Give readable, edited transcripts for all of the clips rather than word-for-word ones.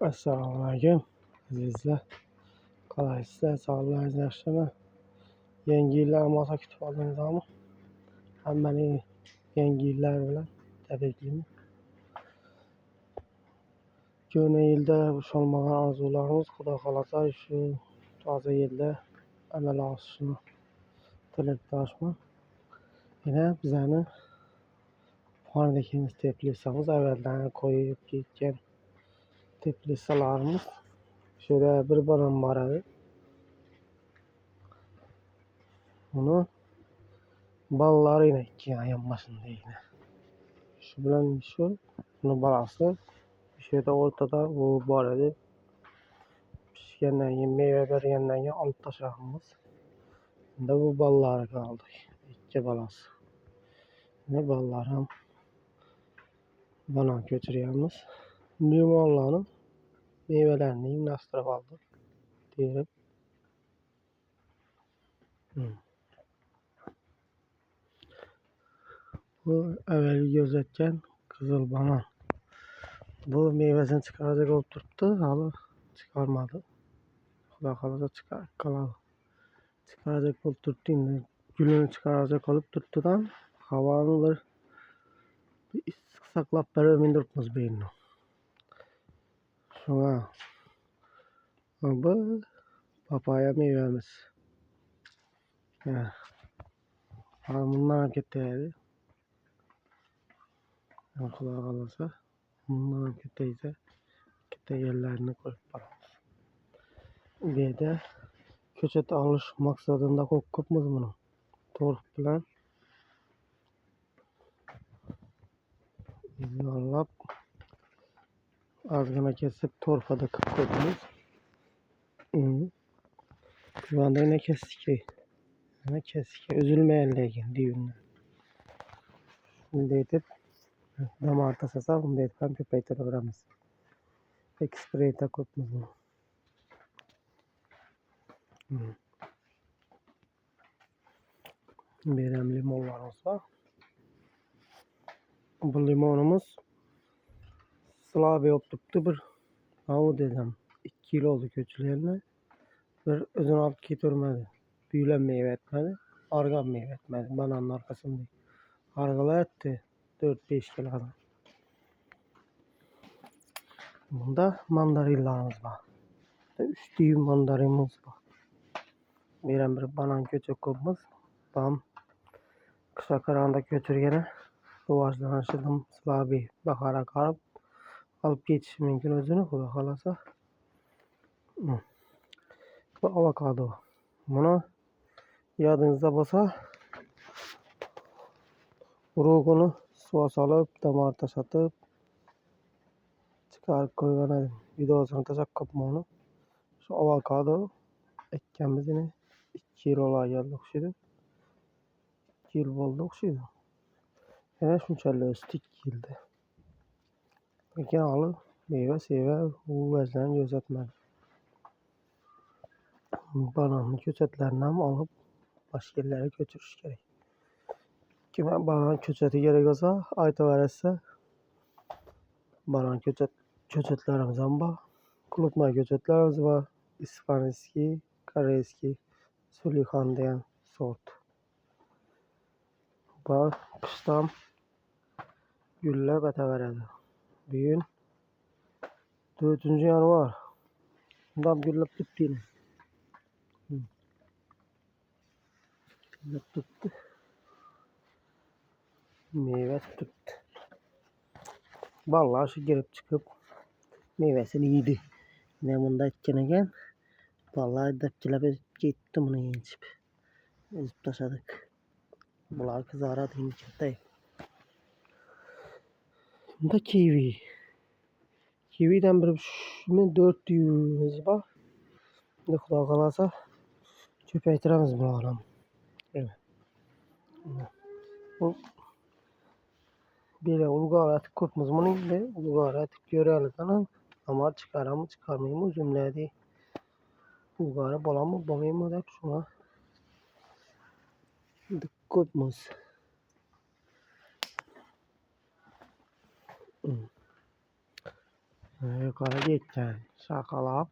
Assalomu alaykum azizlar. Qalaysizlar? Sog'lig'ingiz yaxshimi? Yangi yillar masa kutib oldingizmi? Hammani yangi yillar bilan tabriklayman. Yeni yilda ushalmagan orzularimiz Xudo xolasa shu toza yilda amalga oshishini tilakdoshman. Yana bizani xonadagimiz teplitsamiz avvaldan qo'yib ketgan teplitsalarimiz şöyle bir baran bor edi. Uni balalari yanmasin deydi. Shu bilan uni balasi o'sha yerda o'rtada u bor edi. Pishgandan keyin meva bergandan keyin olib tashlamiz. Endi bu balalari qoldi. Ikki balasi. Endi balalar ham banan ko'chiryapmiz. Limonlarni mevalarini yig'nashtirib oldik. Terib. Bu evvelgi gözətgan qızıl banan. Bu meyvesini çıkaracak olup turibdi, hali çıkarmadı. Xudo xolasa qoladi. Çıkaracak olup turibdi, endi gulini çıkaracak olup turibdidan havoni bir issiq saqlab berib turibmiz bu yerni. Shunga bu papaya meyvemiz. Bundan ketaydi. Xudo xolasa bundan ketaysa katta yerlarni ko'rib boramiz. Bu yerda ko'chat olish maqsadida qo'yibmiz buni. Torf bilan yo'llab ozgina kesib torfada qilib qo'yibmiz. Shundagina kesdik. Ana kesdik üzülmeyen lekin düğünler. Şimdi edip damar tasasa bunu edip hem köpeytirebiliriz. Ekspreyte koyupmiz bunu. Benim limonlarımız var. Bu limonumuz Slavi optuptu bir avu dedim. 2 yıl oldu köçülerine. Bir özünü alıp getirmedi. Büyülen meyve etmedi. Argan meyve etmedi. Bananın arkasında. Argalı etti. 4-5 kilo kadar. Bunda mandarinlarımız var. 3 düğüm mandarinimiz var. Bir banan köçek kopmaz. Bam. Kışa karağında götürgene rivojlanışıdım Slavi bakara qarab alıp geçiş mümkün özünü Xudo xolasa. Bu avokado. Bunu yadınızda bo'lsa urug'ini suva solib, damar tashatib chiqarib qo'ygan edim. Videosini tashlab qo'yibman uni. Shu avokado ekkanmiz yine 2 yil olgan o'xshaydi. 2 yil bo'ldi o'xshaydi. Yana shunchalik o'sdi 2 yilda. Lekin hali meva seva u vazdan ko'rsatmadi. Bananın köçetlerini ham alıp başka yerlere götürüş gerek. Kime banan köçeti gerek olsa aytaversa banan köçetlerimiz ham bor. Kulutma köçetlerimiz var. İspaniski, Koreyski, Sulixan degan sort. Bak qishdan gullab ataveradi. Bugün 4 yanvar. Bundan gullab tuttu yine. Tuttu. Meyve tuttu. Vallahi şu girip çıkıp meyvesini yedi. Ne bunda etken vallahi depçilep gitti bunu yiyip. Ezip taşadık. Bunlar kızaradı himçettey. Bunda kiwi. Kiwi'den bir 4 düğümümüz var. Ne Xudo xolasa köpeytiremiz bunları. Evet. Bu bir ulgar atıp kopmaz bunu ile ulgar atıp görelim ana ama çıkaramı çıkarmayayım cümledi. Ulgarı balamı bamayım da şuna kopmaz. Yukarı gideceksin. Şakalap.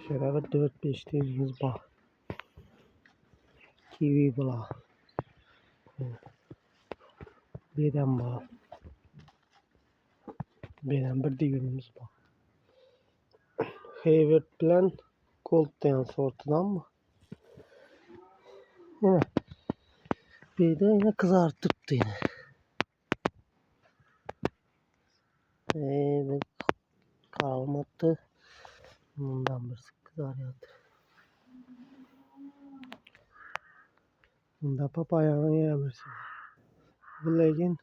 Şöyle bir 4-5 tezimiz var. Kiwi bula. Birden var. Birden bir divimiz var. Hayward bilen Gold diyen sortudan mı? Yine. Bir de yine kızartıptı yine. Evet. Kalmadı. Bundan bir sık kızarıyordu. Bunda papaya'nı yiyebilirsin. Bu lekin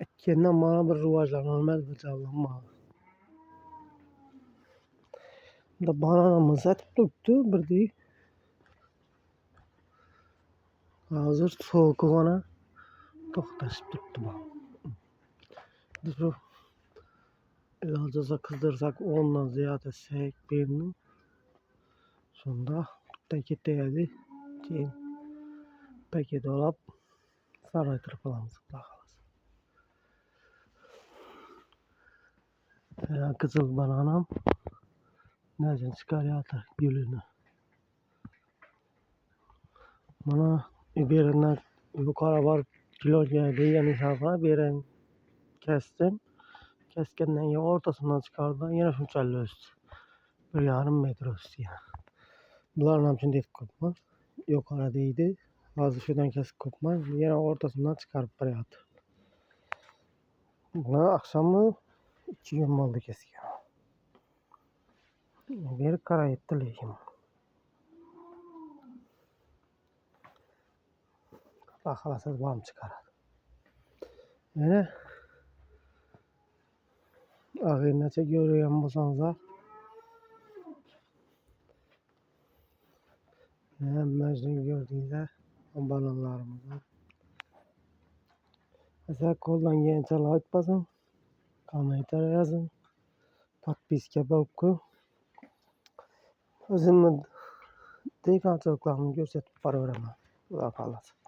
etkinden bana bir rivajlanılmaz bir canlanma. Da bananamız etip tuttu bir değil. Hazır soğuk bana toxtaşıp tuttu bu. Biz bu ilacıza kızdırsak ondan ziyade sek birini. Sonunda teki değerli ki peki dolap saraytırıp alamız. Kızıl bananam nereden çıkarıyor gülünü. Bana birinden yukarı var kilo geldi yani hesabına bir kestim. Keskenden ya ortasından çıkardı yine şunçallı üstü. Bir yarım metre üstü yani. Bunların için değil kopma. Yukarı değdi. Bazı şuradan kesip kopma. Yine ortasından çıkarıp buraya attı. Buna akşamı 2 gün oldu kesik. Bir kara etti lehim. Bakalasız bağım çıkarır. Yani ağırlıca görüyorum bu sanza. Mecnun gördüğünde banalarımızı. Mesela koldan gençler like basın. Komentar yazın. Подписка bırakın. Özümün deyik antroplarını gösterip para veremem. Bırak Allah'a.